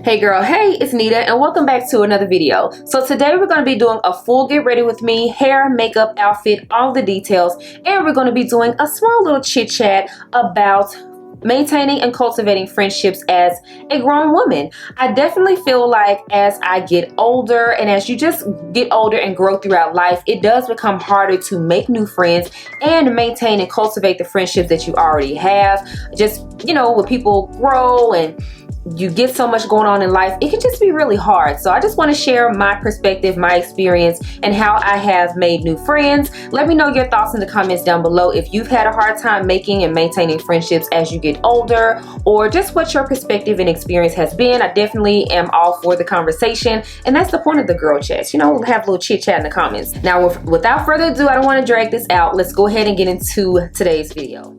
Hey girl, hey, it's Nita and welcome back to another video. So today we're going to be doing a full get ready with me, hair, makeup, outfit, all the details, and we're going to be doing a small little chit chat about maintaining and cultivating friendships as a grown woman. I definitely feel like as I get older and as you just get older and grow throughout life, it does become harder to make new friends and maintain and cultivate the friendships that you already have. Just, when people grow and you get so much going on in life, it can just be really hard. So I just want to share my perspective, my experience, and how I have made new friends. Let me know your thoughts in the comments down below if you've had a hard time making and maintaining friendships as you get older, or just what your perspective and experience has been. I definitely am all for the conversation, and that's the point of the girl chats. Have a little chit chat in the comments. Now, without further ado, I don't want to drag this out. Let's go ahead and get into today's video.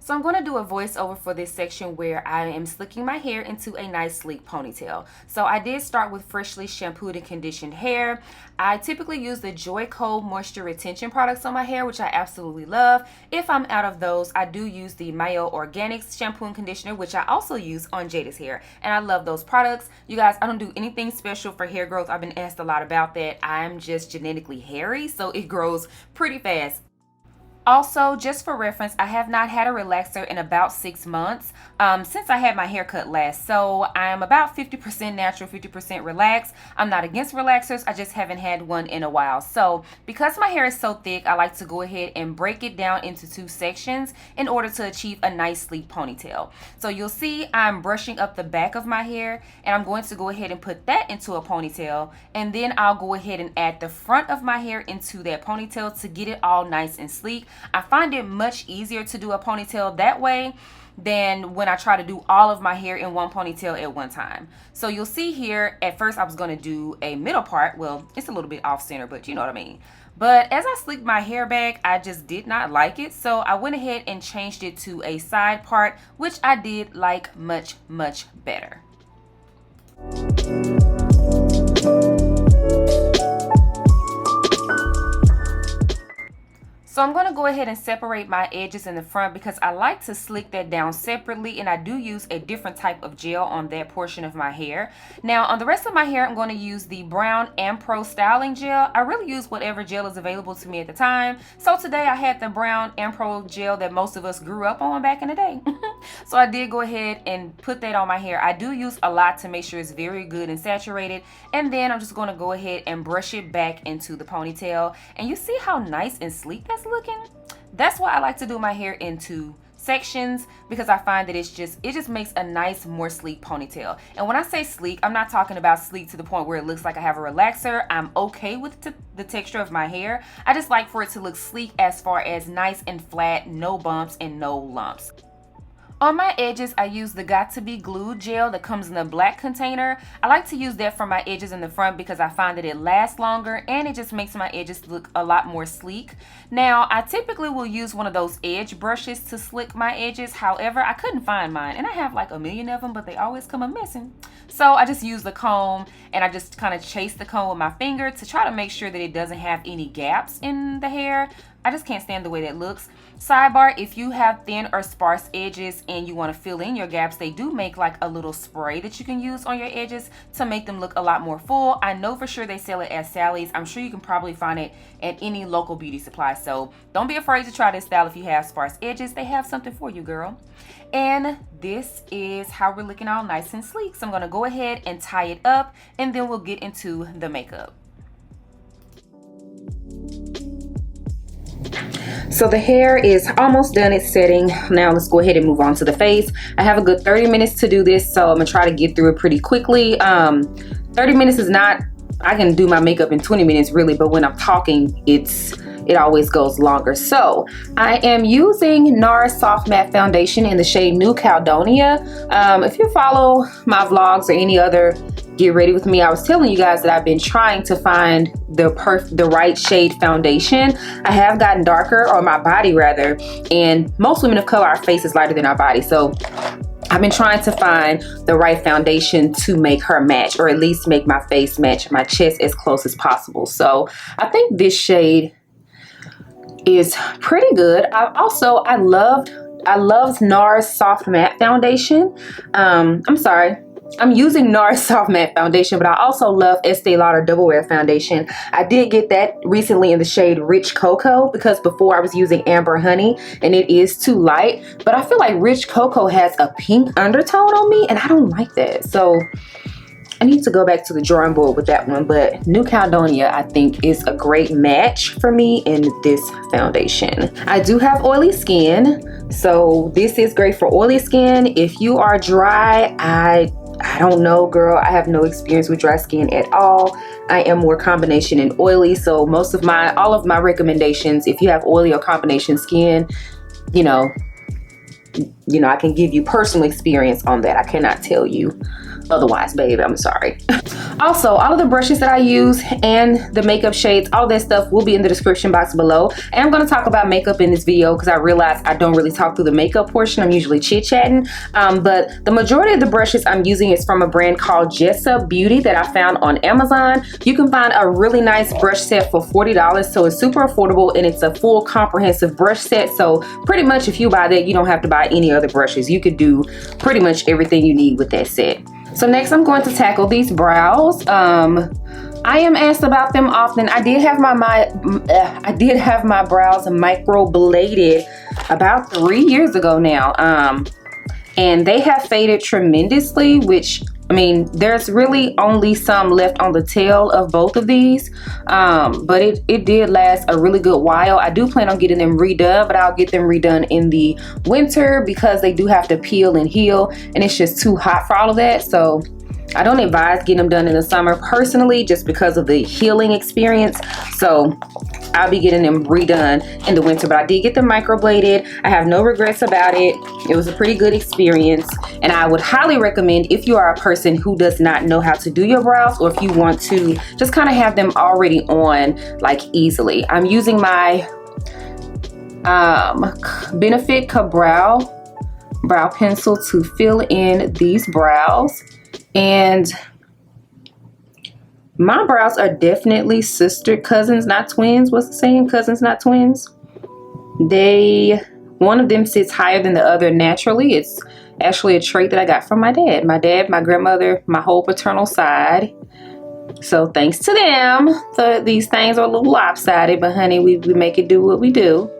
So I'm going to do a voiceover for this section where I am slicking my hair into a nice sleek ponytail. So I did start with freshly shampooed and conditioned hair. I typically use the Joy Cold moisture retention products on my hair, which I absolutely love. If I'm out of those, I do use the Mayo Organics shampoo and conditioner, which I also use on Jada's hair, and I love those products. You guys, I don't do anything special for hair growth. I've been asked a lot about that. I'm just genetically hairy, so it grows pretty fast. Also, just for reference, I have not had a relaxer in about 6 months since I had my hair cut last. So I'm about 50% natural, 50% relaxed. I'm not against relaxers. I just haven't had one in a while. So because my hair is so thick, I like to go ahead and break it down into 2 sections in order to achieve a nice sleek ponytail. So you'll see I'm brushing up the back of my hair, and I'm going to go ahead and put that into a ponytail. And then I'll go ahead and add the front of my hair into that ponytail to get it all nice and sleek. I find it much easier to do a ponytail that way than when I try to do all of my hair in one ponytail at one time. So you'll see here, at first I was going to do a middle part. Well, it's a little bit off center, but you know what I mean. But as I slicked my hair back, I just did not like it. So I went ahead and changed it to a side part, which I did like much, much better. So I'm going to go ahead and separate my edges in the front because I like to slick that down separately, and I do use a different type of gel on that portion of my hair. Now on the rest of my hair, I'm going to use the brown Ampro styling gel. I really use whatever gel is available to me at the time. So today I had the brown Ampro gel that most of us grew up on back in the day. So I did go ahead and put that on my hair. I do use a lot to make sure it's very good and saturated, and then I'm just going to go ahead and brush it back into the ponytail. And you see how nice and sleek that's looking? That's why I like to do my hair into sections, because I find that it just makes a nice, more sleek ponytail. And when I say sleek, I'm not talking about sleek to the point where it looks like I have a relaxer. I'm okay with the texture of my hair. I just like for it to look sleek as far as nice and flat, no bumps and no lumps. On my edges, I use the Got to Be Glued gel that comes in a black container. I like to use that for my edges in the front because I find that it lasts longer and it just makes my edges look a lot more sleek. Now, I typically will use one of those edge brushes to slick my edges. However, I couldn't find mine, and I have like a million of them, but they always come up missing. So I just use the comb, and I just kind of chase the comb with my finger to try to make sure that it doesn't have any gaps in the hair. I just can't stand the way that looks. Sidebar, if you have thin or sparse edges and you want to fill in your gaps, they do make like a little spray that you can use on your edges to make them look a lot more full. I know for sure they sell it at Sally's. I'm sure you can probably find it at any local beauty supply. So don't be afraid to try this style if you have sparse edges. They have something for you, girl. And this is how we're looking all nice and sleek. So I'm going to go ahead and tie it up, and then we'll get into the makeup. So the hair is almost done its setting. Now let's go ahead and move on to the face. I have a good 30 minutes to do this, so I'm gonna try to get through it pretty quickly. 30 minutes is not, I can do my makeup in 20 minutes really, but when I'm talking, it always goes longer. So I am using NARS Soft Matte Foundation in the shade New Caledonia. If you follow my vlogs or any other Get Ready With Me, I was telling you guys that I've been trying to find the right shade foundation. I have gotten darker, or my body rather, and most women of color, our face is lighter than our body. So I've been trying to find the right foundation to make her match, or at least make my face match my chest as close as possible. So I think this shade is pretty good. I loved NARS Soft Matte Foundation. I'm sorry, I'm using NARS Soft Matte Foundation, but I also love Estee Lauder Double Wear Foundation. I did get that recently in the shade Rich Cocoa because before I was using Amber Honey and it is too light. But I feel like Rich Cocoa has a pink undertone on me and I don't like that. So I need to go back to the drawing board with that one. But New Caledonia, I think, is a great match for me in this foundation. I do have oily skin, so this is great for oily skin. If you are dry, I don't know, girl. I have no experience with dry skin at all. I am more combination and oily, so all of my recommendations, if you have oily or combination skin, you know, I can give you personal experience on that. I cannot tell you otherwise, babe. I'm sorry. Also, all of the brushes that I use and the makeup shades, all that stuff will be in the description box below. And I'm going to talk about makeup in this video because I realized I don't really talk through the makeup portion. I'm usually chit-chatting. But the majority of the brushes I'm using is from a brand called Jessup Beauty that I found on Amazon. You can find a really nice brush set for $40, so it's super affordable and it's a full comprehensive brush set. So pretty much if you buy that, you don't have to buy any other brushes. You could do pretty much everything you need with that set. So next I'm going to tackle these brows. I am asked about them often. I did have my brows microbladed about 3 years ago now. And they have faded tremendously, which, I mean, there's really only some left on the tail of both of these, but it did last a really good while. I do plan on getting them redone, but I'll get them redone in the winter because they do have to peel and heal, and it's just too hot for all of that. So I don't advise getting them done in the summer personally, just because of the healing experience. So I'll be getting them redone in the winter, but I did get them microbladed. I have no regrets about it. It was a pretty good experience, and I would highly recommend if you are a person who does not know how to do your brows, or if you want to just kind of have them already on like easily. I'm using my Benefit Brow pencil to fill in these brows, and my brows are definitely sister cousins, not twins. What's the saying? Cousins, not twins. One of them sits higher than the other naturally. It's actually a trait that I got from my dad, my grandmother, my whole paternal side. So thanks to them, these things are a little lopsided, but honey, we make it do what we do.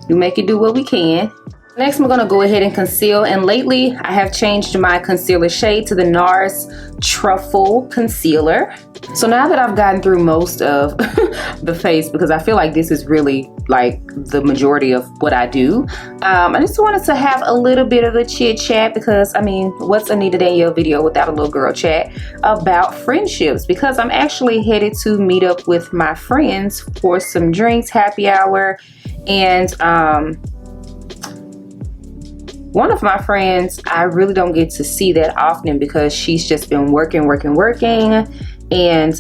We make it do what we can. Next, I'm going to go ahead and conceal, and lately I have changed my concealer shade to the NARS Truffle Concealer. So now that I've gotten through most of the face, because I feel like this is really like the majority of what I do, I just wanted to have a little bit of a chit chat, because I mean, what's a nitadanielle video without a little girl chat about friendships? Because I'm actually headed to meet up with my friends for some drinks, happy hour, and one of my friends, I really don't get to see that often because she's just been working. And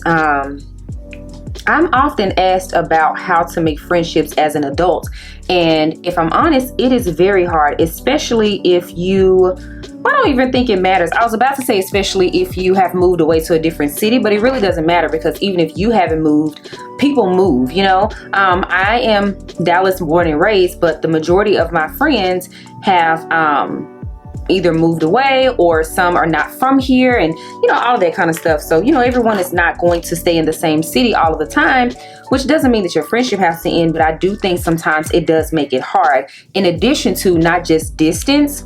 I'm often asked about how to make friendships as an adult. And if I'm honest, it is very hard, especially if you, I don't even think it matters. I was about to say especially if you have moved away to a different city, but it really doesn't matter, because even if you haven't moved, people move, you know. I am Dallas born and raised, but the majority of my friends have either moved away, or some are not from here, and you know, all of that kind of stuff. So you know, everyone is not going to stay in the same city all of the time, which doesn't mean that your friendship has to end, but I do think sometimes it does make it hard, in addition to not just distance.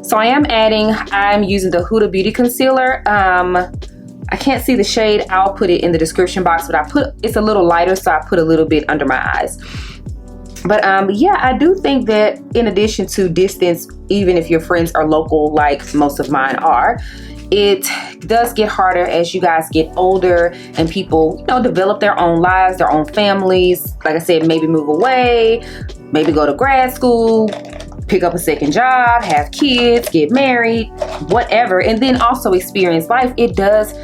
So I'm using the Huda Beauty concealer. I can't see the shade. I'll put it in the description box, but it's a little lighter, so I put a little bit under my eyes. But yeah, I do think that in addition to distance, even if your friends are local, like most of mine are, it does get harder as you guys get older and people, you know, develop their own lives, their own families. Like I said, maybe move away, maybe go to grad school, pick up a second job, have kids, get married, whatever, and then also experience life. It does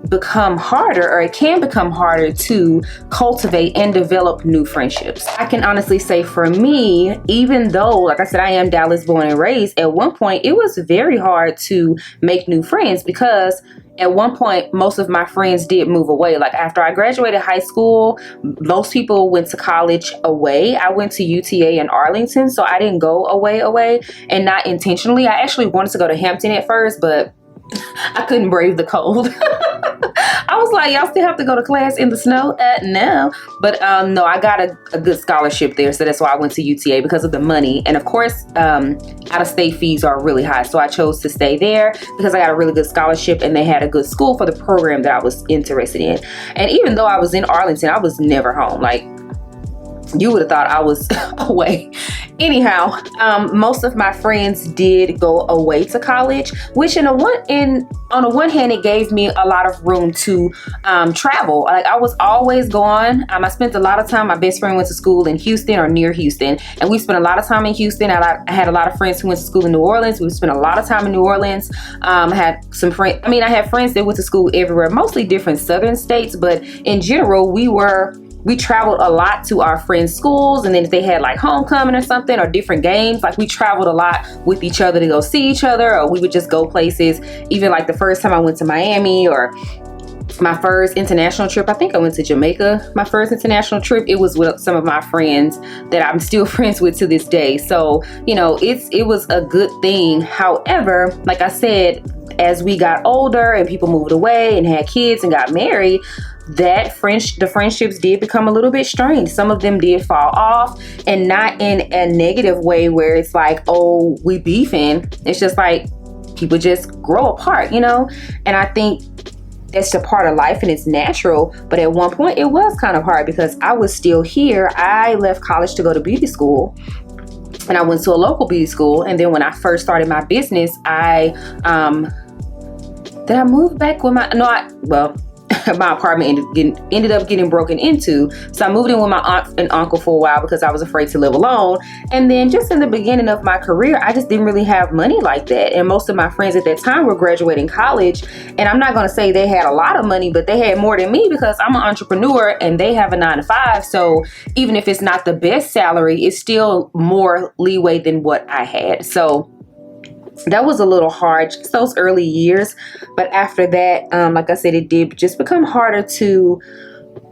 become harder, or it can become harder, to cultivate and develop new friendships. I can honestly say for me, even though, like I said, I am Dallas born and raised, at one point it was very hard to make new friends, because at one point most of my friends did move away. Like after I graduated high school, most people went to college away. I went to UTA in Arlington, so I didn't go away, and not intentionally. I actually wanted to go to Hampton at first, but I couldn't brave the cold. I was like, y'all still have to go to class in the snow? No. But no, I got a good scholarship there. So that's why I went to UTA, because of the money. And of course, out-of-state fees are really high. So I chose to stay there because I got a really good scholarship and they had a good school for the program that I was interested in. And even though I was in Arlington, I was never home. Like, you would have thought I was away. Anyhow, most of my friends did go away to college, which on the one hand, it gave me a lot of room to travel. Like, I was always gone. I spent a lot of time. My best friend went to school in Houston or near Houston, and we spent a lot of time in Houston. I had a lot of friends who went to school in New Orleans. We spent a lot of time in New Orleans. I had some friends. I had friends that went to school everywhere, mostly different southern states, but in general, we traveled a lot to our friends' schools, and then if they had like homecoming or something or different games, like we traveled a lot with each other to go see each other, or we would just go places. Even like the first time I went to Miami, or my first international trip, I think I went to Jamaica. My first international trip, it was with some of my friends that I'm still friends with to this day. So, it was a good thing. However, like I said, as we got older and people moved away and had kids and got married, the friendships did become a little bit strained. Some of them did fall off, and not in a negative way where it's like, oh, we beefing. It's just like people just grow apart, And I think that's a part of life and it's natural. But at one point it was kind of hard because I was still here. I left college to go to beauty school, and I went to a local beauty school. And then when I first started my business, I moved back with my apartment ended up getting broken into. So I moved in with my aunt and uncle for a while because I was afraid to live alone. And then just in the beginning of my career, I just didn't really have money like that. And most of my friends at that time were graduating college. And I'm not going to say they had a lot of money, but they had more than me because I'm an entrepreneur and they have a 9-to-5. So even if it's not the best salary, it's still more leeway than what I had. So that was a little hard, just those early years. But after that, like I said, it did just become harder to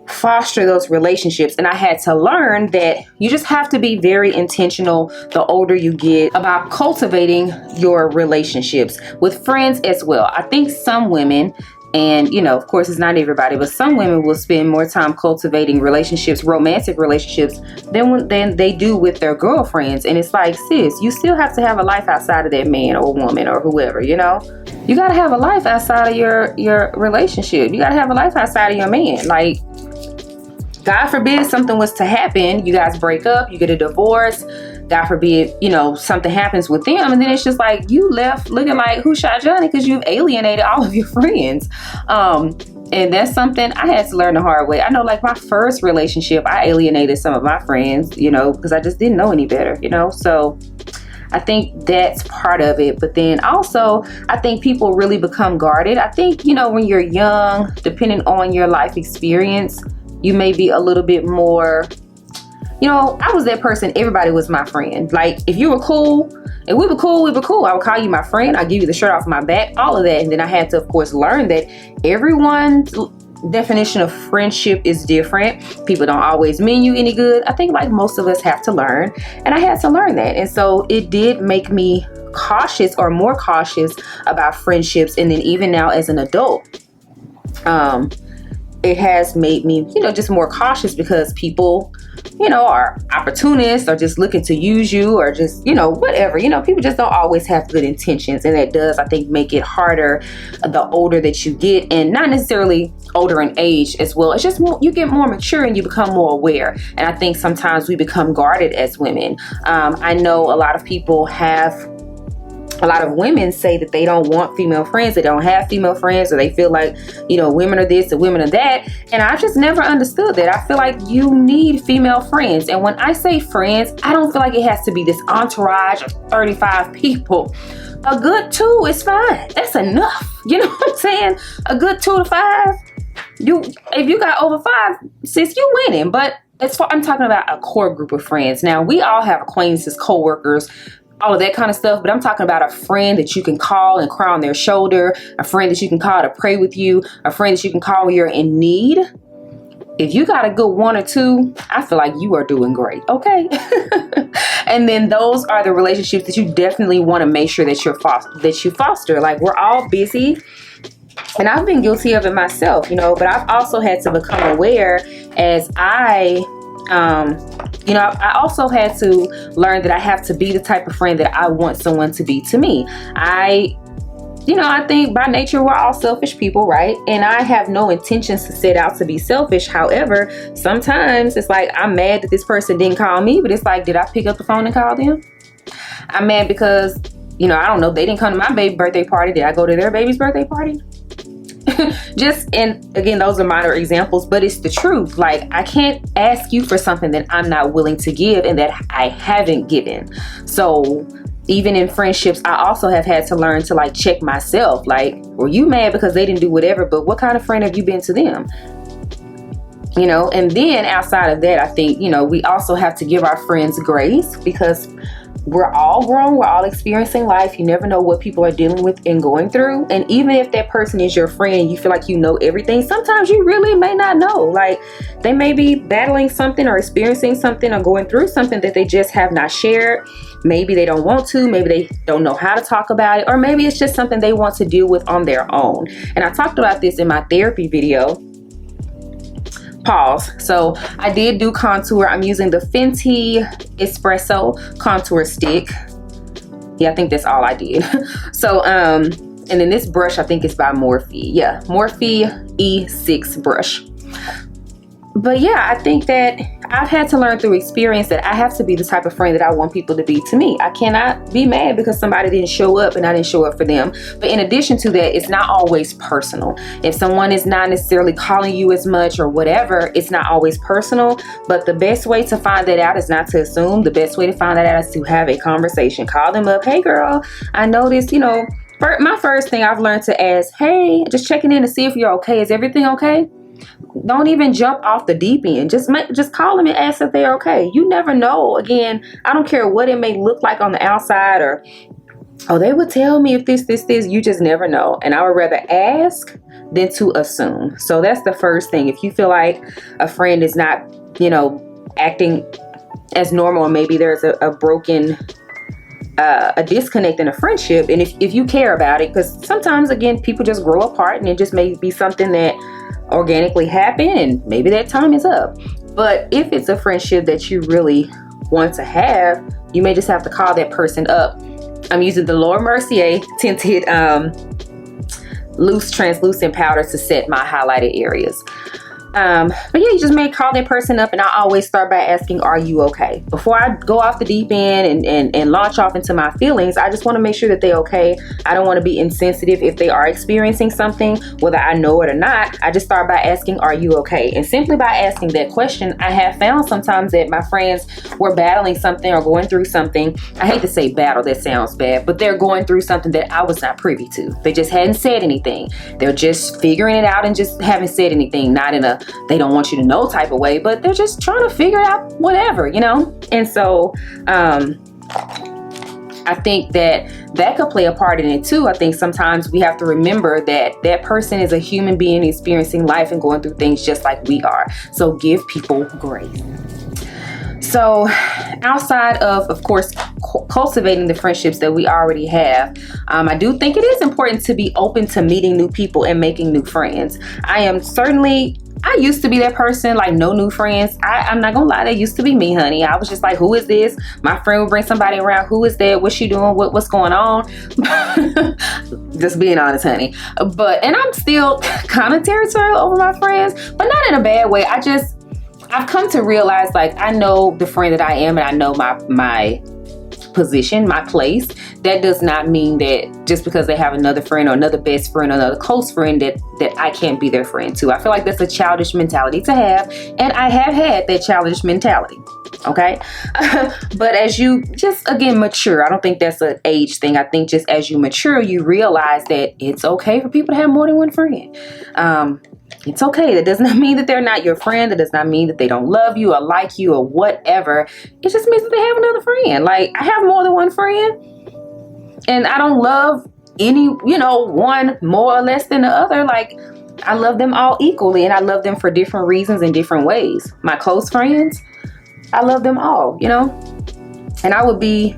foster those relationships. And I had to learn that you just have to be very intentional the older you get about cultivating your relationships with friends as well. I think some women, and of course it's not everybody, but some women will spend more time cultivating relationships, romantic relationships, than they do with their girlfriends. And it's like, sis, you still have to have a life outside of that man or woman or whoever, You got to have a life outside of your relationship. You got to have a life outside of your man. Like, God forbid something was to happen, you guys break up, you get a divorce, God forbid, something happens with them, and then it's just like you left looking like who shot Johnny because you've alienated all of your friends. And that's something I had to learn the hard way. I know, like my first relationship, I alienated some of my friends, because I just didn't know any better, So I think that's part of it. But then also, I think people really become guarded. I think, when you're young, depending on your life experience, you may be a little bit more, I was that person. Everybody was my friend. Like, if you were cool, and we were cool. I would call you my friend. I'd give you the shirt off my back, all of that. And then I had to, of course, learn that everyone's definition of friendship is different. People don't always mean you any good. I think like most of us have to learn. And I had to learn that. And so it did make me cautious, or more cautious, about friendships. And then even now as an adult, it has made me, just more cautious because people, are opportunists or just looking to use you or just, whatever. People just don't always have good intentions. And that does, I think, make it harder the older that you get, and not necessarily older in age as well. It's just you get more mature and you become more aware. And I think sometimes we become guarded as women. I know a lot of people a lot of women say that they don't want female friends, they don't have female friends, or they feel like, women are this and women are that. And I've just never understood that. I feel like you need female friends. And when I say friends, I don't feel like it has to be this entourage of 35 people. A good 2 is fine. That's enough. You know what I'm saying? A good 2 to 5. If you got over 5, sis, you winning. But I'm talking about a core group of friends. Now, we all have acquaintances, coworkers, all of that kind of stuff, but I'm talking about a friend that you can call and cry on their shoulder, a friend that you can call to pray with you, a friend that you can call when you're in need. if you got a good one or two, I feel like you are doing great, okay? And then those are the relationships that you definitely want to make sure that you foster. Like, we're all busy, and I've been guilty of it myself, you know, but I've also had to become aware as I also had to learn that I have to be the type of friend that I want someone to be to me. I think by nature we're all selfish people, right? And I have no intentions to set out to be selfish. However, sometimes it's like I'm mad that this person didn't call me, but it's like, did I pick up the phone and call them? I'm mad because, I don't know, they didn't come to my baby's birthday party. Did I go to their baby's birthday party? And again, those are minor examples, but it's the truth. Like, I can't ask you for something that I'm not willing to give and that I haven't given. So even in friendships, I also have had to learn to like check myself. Like, were you mad because they didn't do whatever? But what kind of friend have you been to them? And then outside of that, I think, we also have to give our friends grace, because we're all grown. We're all experiencing life. You never know what people are dealing with and going through. And even if that person is your friend, you feel like you know everything, sometimes you really may not know. Like, they may be battling something or experiencing something or going through something that they just have not shared. Maybe they don't want to, maybe they don't know how to talk about it, or maybe it's just something they want to deal with on their own. And I talked about this in my therapy video. Pause. So I did do contour. I'm using the Fenty Espresso contour stick. Yeah, I think that's all I did. So, and then this brush, I think it's by Morphe. Yeah, Morphe E6 brush. But yeah, I think that I've had to learn through experience that I have to be the type of friend that I want people to be to me. I cannot be mad because somebody didn't show up and I didn't show up for them. But in addition to that, it's not always personal. If someone is not necessarily calling you as much or whatever, it's not always personal. But the best way to find that out is not to assume. The best way to find that out is to have a conversation. Call them up. Hey girl, I noticed, my first thing I've learned to ask, hey, just checking in to see if you're okay. Is everything okay? Don't even jump off the deep end. Just call them and ask if they're okay. You never know. Again, I don't care what it may look like on the outside, or, oh, they would tell me if this. You just never know. And I would rather ask than to assume. So that's the first thing. If you feel like a friend is not, acting as normal, maybe there's a broken a disconnect in a friendship, and if you care about it, because sometimes, again, people just grow apart and it just may be something that organically happen and maybe that time is up. But if it's a friendship that you really want to have, you may just have to call that person up. I'm using the Laura Mercier tinted loose translucent powder to set my highlighted areas. But yeah, you just may call that person up, and I always start by asking, are you okay? Before I go off the deep end and launch off into my feelings, I just want to make sure that they're okay. I don't want to be insensitive if they are experiencing something, whether I know it or not. I just start by asking, are you okay? And simply by asking that question, I have found sometimes that my friends were battling something or going through something. I hate to say battle, that sounds bad, but they're going through something that I was not privy to. They just hadn't said anything. They're just figuring it out and just haven't said anything, not in a they don't want you to know type of way, but they're just trying to figure out whatever, And so I think that could play a part in it too. I think sometimes we have to remember that that person is a human being experiencing life and going through things just like we are. So give people grace. So outside of course, cultivating the friendships that we already have, I do think it is important to be open to meeting new people and making new friends. I used to be that person, like no new friends. I'm not gonna lie, that used to be me, honey. I was just like, who is this? My friend would bring somebody around. Who is that? What's she doing? What's going on? Just being honest, honey. And I'm still kind of territorial over my friends, but not in a bad way. I've come to realize, like, I know the friend that I am, and I know my position, my place. That does not mean that just because they have another friend or another best friend or another close friend that I can't be their friend too. I feel like that's a childish mentality to have, and I have had that childish mentality. Okay. But as you just, again, mature, I don't think that's an age thing. I think just as you mature, you realize that it's okay for people to have more than one friend. It's okay. That does not mean that they're not your friend. That does not mean that they don't love you or like you or whatever. It just means that they have another friend. Like, I have more than one friend, and I don't love any, one more or less than the other. Like, I love them all equally, and I love them for different reasons and different ways. My close friends, I love them all, you know? And I would be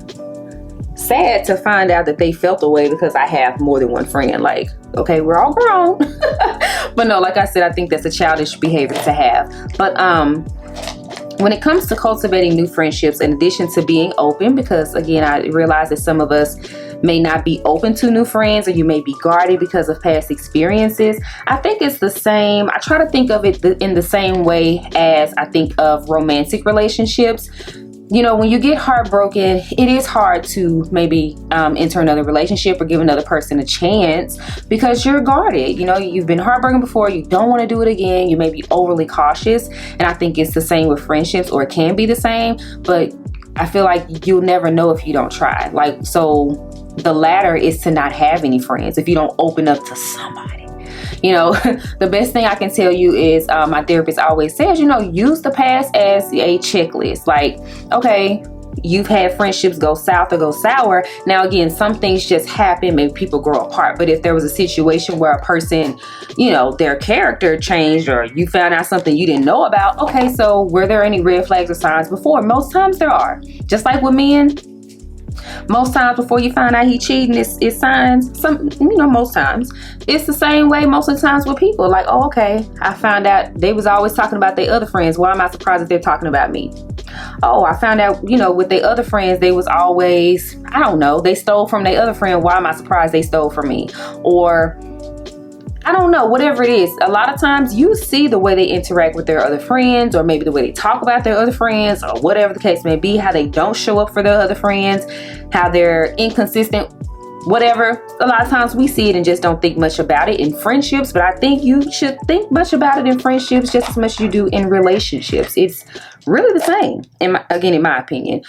sad to find out that they felt away because I have more than one friend. Like, okay, we're all grown. But no, like I said, I think that's a childish behavior to have. But when it comes to cultivating new friendships, in addition to being open, because again, I realize that some of us may not be open to new friends, or you may be guarded because of past experiences. I think it's the same. I try to think of it in the same way as I think of romantic relationships. You know, when you get heartbroken, it is hard to maybe enter another relationship or give another person a chance because you're guarded. You know, you've been heartbroken before. You don't want to do it again. You may be overly cautious. And I think it's the same with friendships, or it can be the same. But I feel like you'll never know if you don't try. Like, so the latter is to not have any friends if you don't open up to somebody. You know, the best thing I can tell you is my therapist always says, you know, use the past as a checklist. Like, okay, you've had friendships go south or go sour. Now, again, some things just happen. Maybe people grow apart. But if there was a situation where a person, you know, their character changed, or you found out something you didn't know about. Okay, so were there any red flags or signs before? Most times there are. Just like with men. Most times before you find out he cheating, it's signs. Some, you know, most times it's the same way most of the times with people. Like, oh, okay, I found out they was always talking about their other friends. Why am I surprised that they're talking about me? Oh, I found out, you know, with their other friends, they was always, I don't know, they stole from their other friend. Why am I surprised they stole from me? Or I don't know, whatever it is. A lot of times you see the way they interact with their other friends, or maybe the way they talk about their other friends, or whatever the case may be, how they don't show up for their other friends, how they're inconsistent, whatever. A lot of times we see it and just don't think much about it in friendships, but I think you should think much about it in friendships just as much as you do in relationships. It's really the same, in my opinion.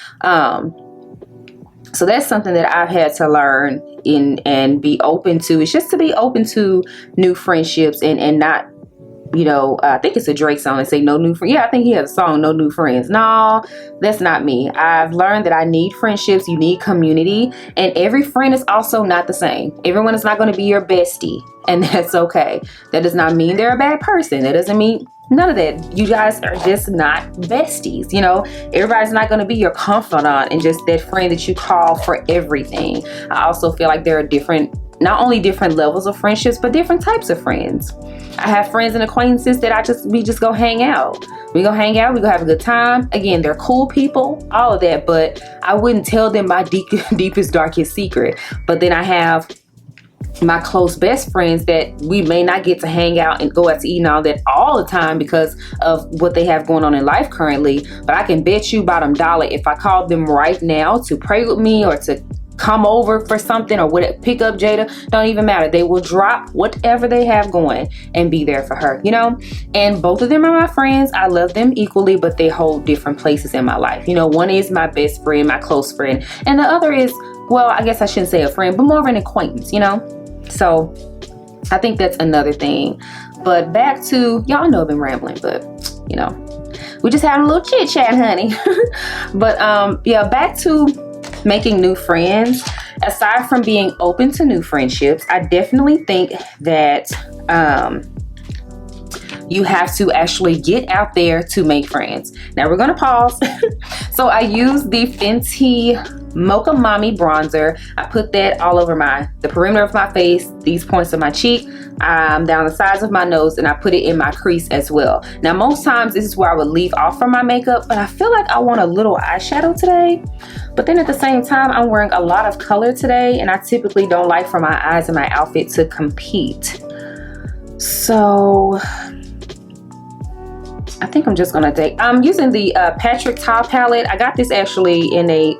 So that's something that I've had to learn and be open to. It's just to be open to new friendships and not, you know, I think it's a Drake song and say no new friends. Yeah, I think he has a song, No New Friends. No, that's not me. I've learned that I need friendships. You need community. And every friend is also not the same. Everyone is not going to be your bestie. And that's okay. That does not mean they're a bad person. That doesn't mean none of that. You guys are just not besties. You know, everybody's not going to be your confidant and just that friend that you call for everything. I also feel like there are not only different levels of friendships, but different types of friends. I have friends and acquaintances that we just go hang out. We go hang out. We go have a good time. Again, they're cool people, all of that, but I wouldn't tell them my deepest, darkest secret. But then I have my close best friends that we may not get to hang out and go out to eat and all that all the time because of what they have going on in life currently. But I can bet you bottom dollar, if I called them right now to pray with me or to come over for something or whatever, pick up Jada, don't even matter. They will drop whatever they have going and be there for her, you know? And both of them are my friends. I love them equally, but they hold different places in my life. You know, one is my best friend, my close friend, and the other is, well, I guess I shouldn't say a friend, but more of an acquaintance, you know? So I think that's another thing. But back to, y'all know I've been rambling, but you know, we just having a little chit chat, honey. But yeah, back to making new friends. Aside from being open to new friendships, I definitely think that you have to actually get out there to make friends. Now we're gonna pause. So I use the Fenty Mocha Mommy bronzer. I put that all over the perimeter of my face, these points of my cheek, down the sides of my nose, and I put it in my crease as well. Now most times this is where I would leave off from my makeup, but I feel like I want a little eyeshadow today. But then at the same time, I'm wearing a lot of color today, and I typically don't like for my eyes and my outfit to compete. So I think I'm just gonna I'm using the Patrick Ta palette. I got this actually in a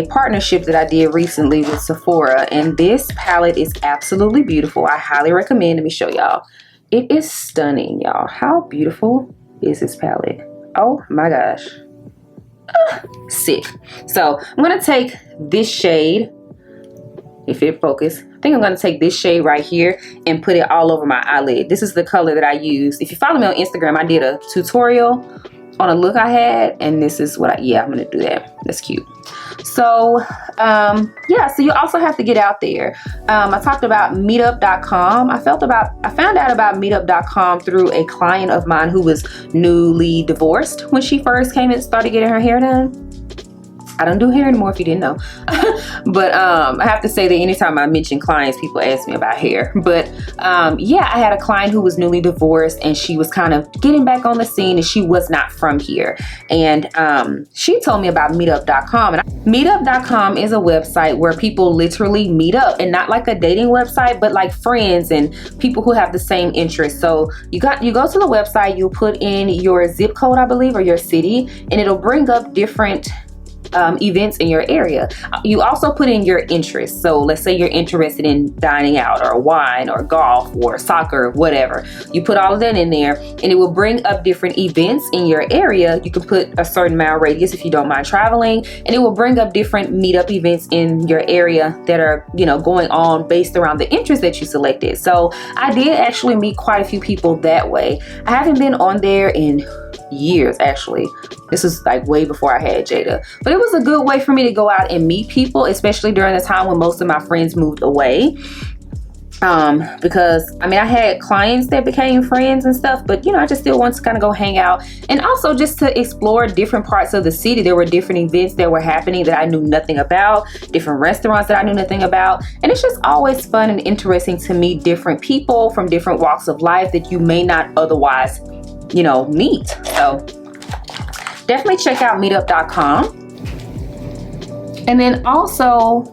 partnership that I did recently with Sephora, and this palette is absolutely beautiful. I highly recommend. Let me show y'all. It is stunning, y'all. How beautiful is this palette? Oh my gosh. Sick. So I'm gonna take this shade, if it focus. I think I'm going to take this shade right here and put it all over my eyelid. This is the color that I use. If you follow me on Instagram, I did a tutorial on a look I had, and this is what I'm gonna do that. That's cute. So yeah, so you also have to get out there. I talked about meetup.com. I found out about meetup.com through a client of mine who was newly divorced when she first came and started getting her hair done. I don't do hair anymore, if you didn't know. But I have to say that anytime I mention clients, people ask me about hair. But yeah, I had a client who was newly divorced, and she was kind of getting back on the scene, and she was not from here. And she told me about meetup.com. And meetup.com is a website where people literally meet up, and not like a dating website, but like friends and people who have the same interests. So you go to the website, you put in your zip code, I believe, or your city, and it'll bring up different events in your area. You also put in your interests. So let's say you're interested in dining out or wine or golf or soccer, whatever. You put all of that in there, and it will bring up different events in your area. You can put a certain mile radius if you don't mind traveling, and it will bring up different meetup events in your area that are, you know, going on based around the interest that you selected. So I did actually meet quite a few people that way. I haven't been on there in years, actually. This was like way before I had Jada, but it was a good way for me to go out and meet people, especially during the time when most of my friends moved away. Because I mean, I had clients that became friends and stuff, but you know, I just still wanted to kind of go hang out, and also just to explore different parts of the city. There were different events that were happening that I knew nothing about, different restaurants that I knew nothing about, and it's just always fun and interesting to meet different people from different walks of life that you may not otherwise, you know, meet. So definitely check out meetup.com. And then also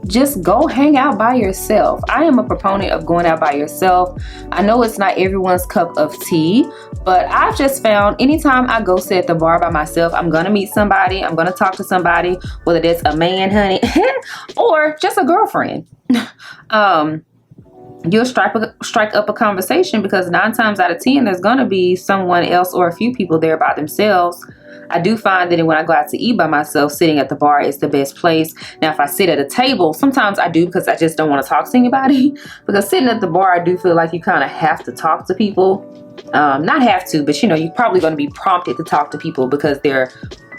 just go hang out by yourself. I am a proponent of going out by yourself. I know it's not everyone's cup of tea, but I've just found anytime I go sit at the bar by myself, I'm gonna meet somebody, I'm gonna talk to somebody, whether that's a man, honey, or just a girlfriend. You'll strike up a conversation, because 9 times out of 10 there's gonna be someone else or a few people there by themselves. I do find that when I go out to eat by myself, sitting at the bar is the best place. Now, if I sit at a table, sometimes I do, because I just don't want to talk to anybody. Because sitting at the bar, I do feel like you kind of have to talk to people. Not have to, but you know, you're probably going to be prompted to talk to people, because there are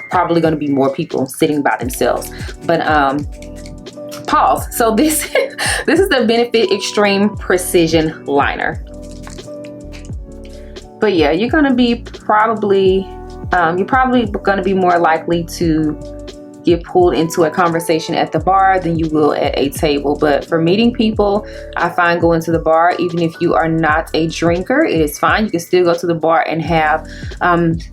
probably going to be more people sitting by themselves. But pause. So this this is the Benefit Extreme Precision Liner. But yeah, you're going to be you're probably going to be more likely to get pulled into a conversation at the bar than you will at a table. But for meeting people, I find going to the bar, even if you are not a drinker, it is fine. You can still go to the bar and have,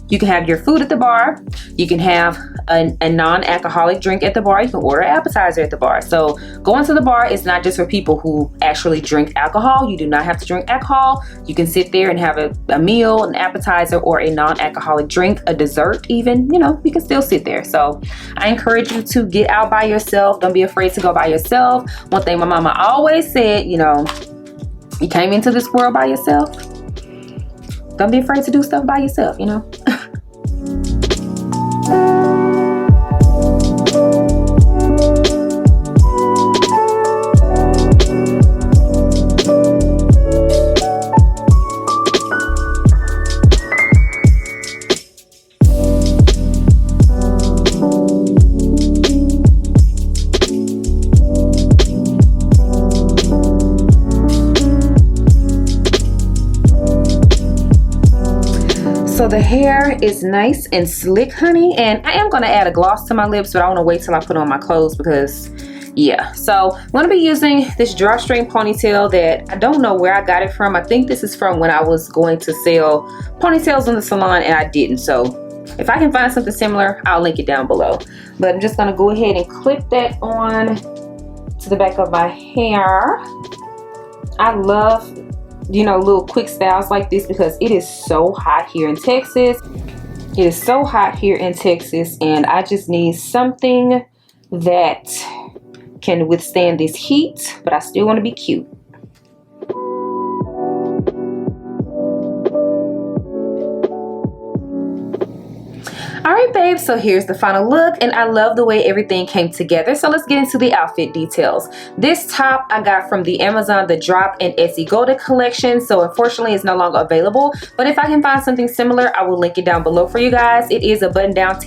you can have your food at the bar. You can have a non-alcoholic drink at the bar. You can order an appetizer at the bar. So going to the bar is not just for people who actually drink alcohol. You do not have to drink alcohol. You can sit there and have a meal, an appetizer, or a non-alcoholic drink, a dessert even, you know, you can still sit there. So I encourage you to get out by yourself. Don't be afraid to go by yourself. One thing my mama always said, you know, you came into this world by yourself. Don't be afraid to do stuff by yourself, you know. So the hair is nice and slick, honey, and I am going to add a gloss to my lips, but I want to wait till I put on my clothes, because yeah. So I'm going to be using this drawstring ponytail that I don't know where I got it from. I think this is from when I was going to sell ponytails in the salon and I didn't. So if I can find something similar, I'll link it down below. But I'm just going to go ahead and clip that on to the back of my hair. I love, you know, little quick styles like this, because it is so hot here in Texas. It is so hot here in Texas, and I just need something that can withstand this heat, but I still want to be cute. All right, babe, so here's the final look, and I love the way everything came together. So let's get into the outfit details. This top I got from the Amazon The Drop and Etsy Golden collection, so unfortunately it's no longer available, but if I can find something similar, I will link it down below for you guys. It is a button-down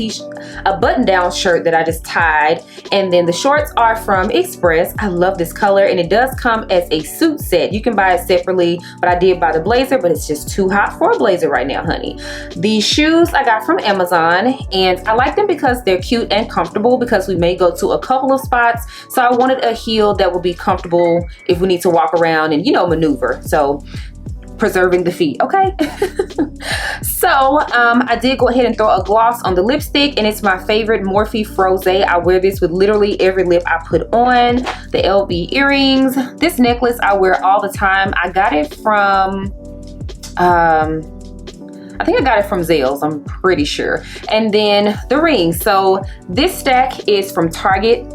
shirt that I just tied, and then the shorts are from Express. I love this color, and it does come as a suit set. You can buy it separately, but I did buy the blazer, but it's just too hot for a blazer right now, honey. The shoes I got from Amazon, and I like them because they're cute and comfortable, because we may go to a couple of spots, so I wanted a heel that would be comfortable if we need to walk around and, you know, maneuver. So preserving the feet, okay? So I did go ahead and throw a gloss on the lipstick, and it's my favorite Morphe Froze. I wear this with literally every lip I put on. The LV earrings. This necklace I wear all the time. I got it from I think I got it from Zales, I'm pretty sure. And then the rings. So this stack is from Target.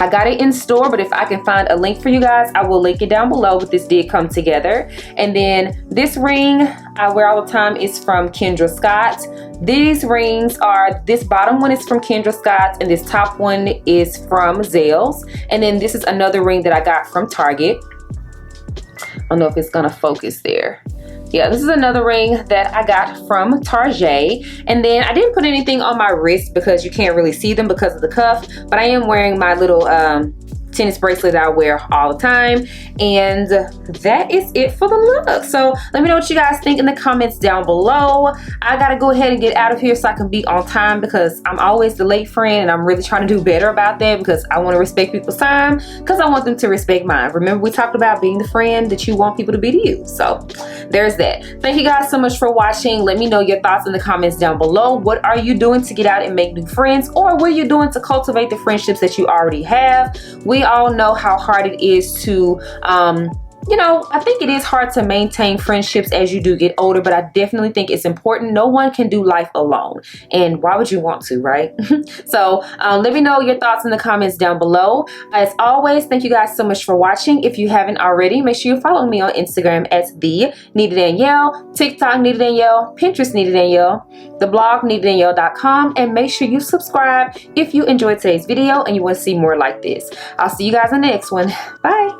I got it in store, but if I can find a link for you guys, I will link it down below, but this did come together. And then this ring I wear all the time is from Kendra Scott. These rings are, this bottom one is from Kendra Scott, and this top one is from Zales. And then this is another ring that I got from Target. I don't know if it's gonna focus there. Yeah, this is another ring that I got from Target. And then I didn't put anything on my wrist because you can't really see them because of the cuff, but I am wearing my little tennis bracelet that I wear all the time. And that is it for the look. So let me know what you guys think in the comments down below. I gotta go ahead and get out of here so I can be on time, because I'm always the late friend, and I'm really trying to do better about that, because I want to respect people's time, because I want them to respect mine. Remember, we talked about being the friend that you want people to be to you. So there's that. Thank you guys so much for watching. Let me know your thoughts in the comments down below. What are you doing to get out and make new friends, or what are you doing to cultivate the friendships that you already have? We all know how hard it is to you know, I think it is hard to maintain friendships as you do get older, but I definitely think it's important. No one can do life alone, and why would you want to, right? So let me know your thoughts in the comments down below. As always, thank you guys so much for watching. If you haven't already, make sure you follow me on Instagram at the nitadanielle, TikTok nitadanielle, Pinterest nitadanielle, the blog nitadanielle.com, and make sure you subscribe if you enjoyed today's video and you want to see more like this. I'll see you guys in the next one. Bye.